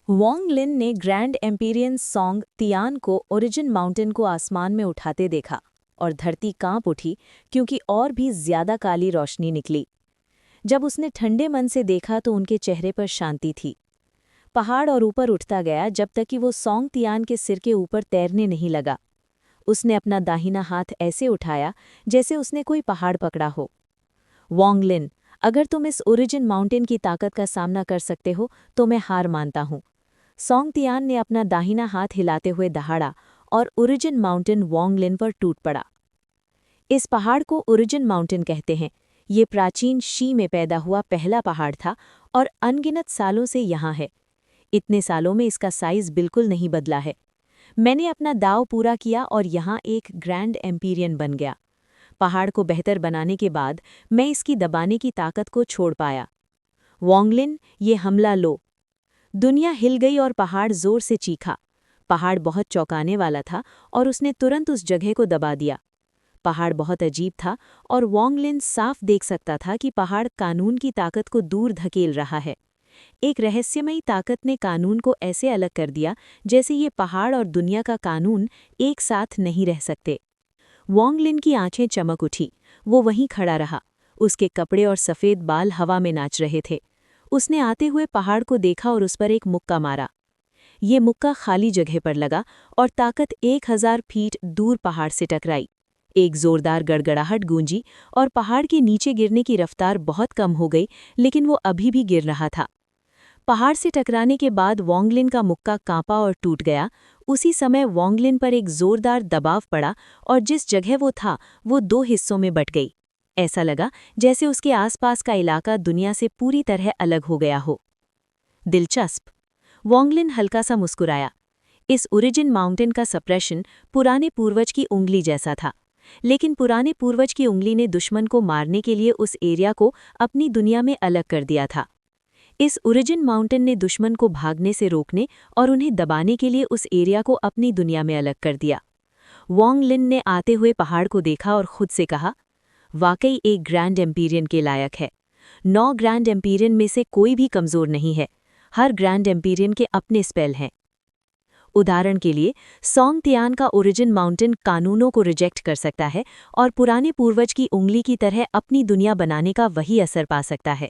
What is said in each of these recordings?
Wong लिन ने grand empyrean song Tian को origin mountain को आसमान में उठाते देखा और धरती कांप उठी क्योंकि और भी ज्यादा काली रोशनी निकली। जब उसने ठंडे मन से देखा तो उनके चेहरे पर शांति थी। पहाड़ और ऊपर उठता गया जब तक कि वो सॉन्ग तियान के सिर के ऊपर तैरने नहीं लगा। उसने अपना दाहिना हाथ ऐसे उठाया जैसे उसने कोई पहाड़ पकड़ा हो। वॉन्ग लिन, अगर तुम इस ओरिजिन माउंटेन की ताकत का सामना कर सकते हो तो मैं हार मानता हूँ। सॉन्ग तियान ने अपना दाहिना हाथ हिलाते हुए दहाड़ा और ओरिजिन माउंटेन वॉन्ग लिन पर टूट पड़ा। इस पहाड़ को ओरिजिन माउंटेन कहते हैं। ये प्राचीन शी में पैदा हुआ पहला पहाड़ था और अनगिनत सालों से यहाँ है। इतने सालों में इसका साइज बिल्कुल नहीं बदला है। मैंने अपना दाव पूरा किया और यहाँ एक ग्रैंड एम्पीरियन बन गया। पहाड़ को बेहतर बनाने के बाद मैं इसकी दबाने की ताकत को छोड़ पाया। वॉन्ग लिन, ये हमला लो। दुनिया हिल गई और पहाड़ जोर से चीखा। पहाड़ बहुत चौंकाने वाला था और उसने तुरंत उस जगह को दबा दिया। पहाड़ बहुत अजीब था और वॉन्ग लिन साफ देख सकता था कि पहाड़ कानून की ताकत को दूर धकेल रहा है। एक रहस्यमयी ताकत ने कानून को ऐसे अलग कर दिया जैसे ये पहाड़ और दुनिया का कानून एक साथ नहीं रह सकते। वॉन्ग लिन की आंखें चमक उठी। वो वहीं खड़ा रहा। उसके कपड़े और सफ़ेद बाल हवा में नाच रहे थे। उसने आते हुए पहाड़ को देखा और उस पर एक मुक्का मारा। ये मुक्का खाली जगह पर लगा और ताकत 1000 फीट दूर पहाड़ से टकराई। एक जोरदार गड़गड़ाहट गूंजी और पहाड़ के नीचे गिरने की रफ्तार बहुत कम हो गई, लेकिन वो अभी भी गिर रहा था। पहाड़ से टकराने के बाद वॉन्ग लिन का मुक्का कांपा और टूट गया। उसी समय वॉन्ग लिन पर एक जोरदार दबाव पड़ा और जिस जगह वो था वो 2 हिस्सों में बट गई। ऐसा लगा जैसे उसके आसपास का इलाका दुनिया से पूरी तरह अलग हो गया हो। दिलचस्प। वॉन्ग लिन हल्का सा मुस्कुराया। इस ओरिजिन माउंटेन का सप्रेशन पुराने पूर्वज की उंगली जैसा था, लेकिन पुराने पूर्वज की उंगली ने दुश्मन को मारने के लिए उस एरिया को अपनी दुनिया में अलग कर दिया था। इस ओरिजिन माउंटेन ने दुश्मन को भागने से रोकने और उन्हें दबाने के लिए उस एरिया को अपनी दुनिया में अलग कर दिया। वॉन्ग लिन ने आते हुए पहाड़ को देखा और खुद से कहा, वाकई एक ग्रैंड एम्पीरियन के लायक है। 9 ग्रैंड एम्पीरियन में से कोई भी कमज़ोर नहीं है। हर ग्रैंड एम्पीरियन के अपने स्पेल हैं। उदाहरण के लिए, सॉन्ग तियान का ओरिजिन माउंटेन कानूनों को रिजेक्ट कर सकता है और पुराने पूर्वज की उंगली की तरह अपनी दुनिया बनाने का वही असर पा सकता है।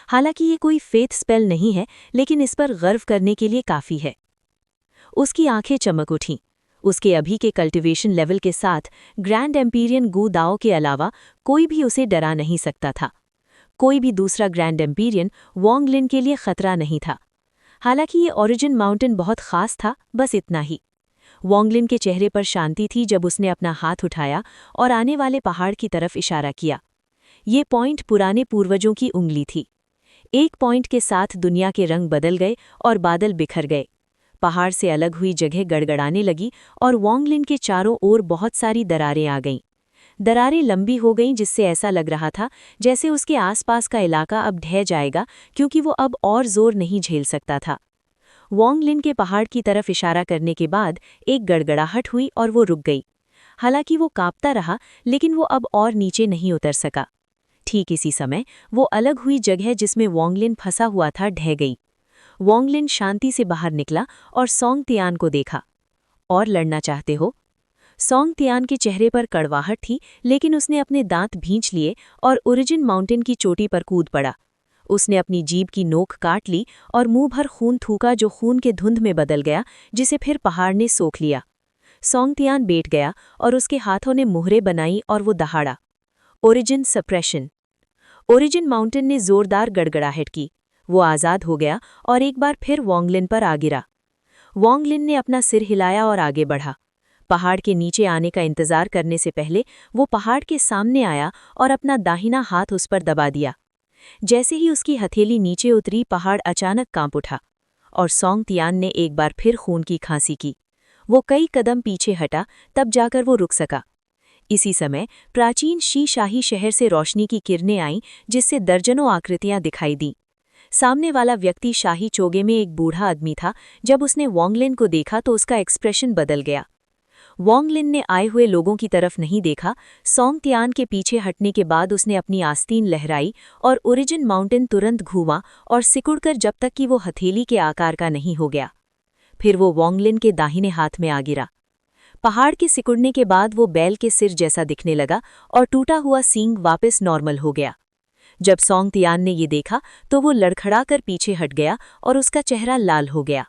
हालांकि ये कोई फेथ स्पेल नहीं है, लेकिन इस पर गर्व करने के लिए काफ़ी है। उसकी आंखें चमक उठीं। उसके अभी के कल्टीवेशन लेवल के साथ ग्रैंड एम्पीरियन गू दाओ के अलावा कोई भी उसे डरा नहीं सकता था। कोई भी दूसरा ग्रैंड एम्पीरियन वॉन्ग लिन के लिए खतरा नहीं था। हालांकि ये ओरिजिन माउंटेन बहुत खास था, बस इतना ही। वॉन्ग लिन के चेहरे पर शांति थी जब उसने अपना हाथ उठाया और आने वाले पहाड़ की तरफ इशारा किया। ये पॉइंट पुराने पूर्वजों की उंगली थी। एक पॉइंट के साथ दुनिया के रंग बदल गए और बादल बिखर गए। पहाड़ से अलग हुई जगह गड़गड़ाने लगी और वॉन्ग लिन के चारों ओर बहुत सारी दरारें आ गईं। दरारें लंबी हो गईं जिससे ऐसा लग रहा था जैसे उसके आसपास का इलाका अब ढह जाएगा, क्योंकि वो अब और जोर नहीं झेल सकता था। वॉन्ग लिन के पहाड़ की तरफ इशारा करने के बाद एक गड़गड़ाहट हुई और वो रुक गई। हालांकि वो कांपता रहा, लेकिन वो अब और नीचे नहीं उतर सका। ठीक इसी समय वो अलग हुई जगह जिसमें वॉन्ग लिन फंसा हुआ था ढह गई। वॉन्ग लिन शांति से बाहर निकला और सॉन्ग तियान को देखा। और लड़ना चाहते हो? सॉन्ग तियान के चेहरे पर कड़वाहट थी, लेकिन उसने अपने दांत भींच लिए और ओरिजिन माउंटेन की चोटी पर कूद पड़ा। उसने अपनी जीभ की नोक काट ली और मुंह भर खून थूका जो खून के धुंध में बदल गया, जिसे फिर पहाड़ ने सोख लिया। सॉन्ग तियान बैठ गया और उसके हाथों ने मुहरें बनाई और वो दहाड़ा। Origin suppression. ओरिजिन माउंटेन ने जोरदार गड़गड़ाहट की। वो आज़ाद हो गया और एक बार फिर वॉन्ग लिन पर आ गिरा। वॉन्ग लिन ने अपना सिर हिलाया और आगे बढ़ा। पहाड़ के नीचे आने का इंतजार करने से पहले वो पहाड़ के सामने आया और अपना दाहिना हाथ उस पर दबा दिया। जैसे ही उसकी हथेली नीचे उतरी, पहाड़ अचानक कांप उठा और सॉन्ग तियान ने एक बार फिर खून की खांसी की। वो कई कदम पीछे हटा, तब जाकर वो रुक सका। इसी समय प्राचीन शी शाही शहर से रोशनी की किरणें आईं, जिससे दर्जनों आकृतियां दिखाई दीं। सामने वाला व्यक्ति शाही चोगे में एक बूढ़ा आदमी था। जब उसने वॉन्ग लिन को देखा तो उसका एक्सप्रेशन बदल गया। वोंगलिन ने आए हुए लोगों की तरफ नहीं देखा। सोंग तियान के पीछे हटने के बाद उसने अपनी आस्तीन लहराई और ओरिजिन माउंटेन तुरंत घूमा और सिकुड़कर जब तक कि वो हथेली के आकार का नहीं हो गया। फिर वो वोंगलिन के दाहिने हाथ में आ गिरा। पहाड़ के सिकुड़ने के बाद वो बैल के सिर जैसा दिखने लगा और टूटा हुआ सींग वापस नॉर्मल हो गया। जब सोंग तियान ने ये देखा तो वो लड़खड़ाकर पीछे हट गया और उसका चेहरा लाल हो गया।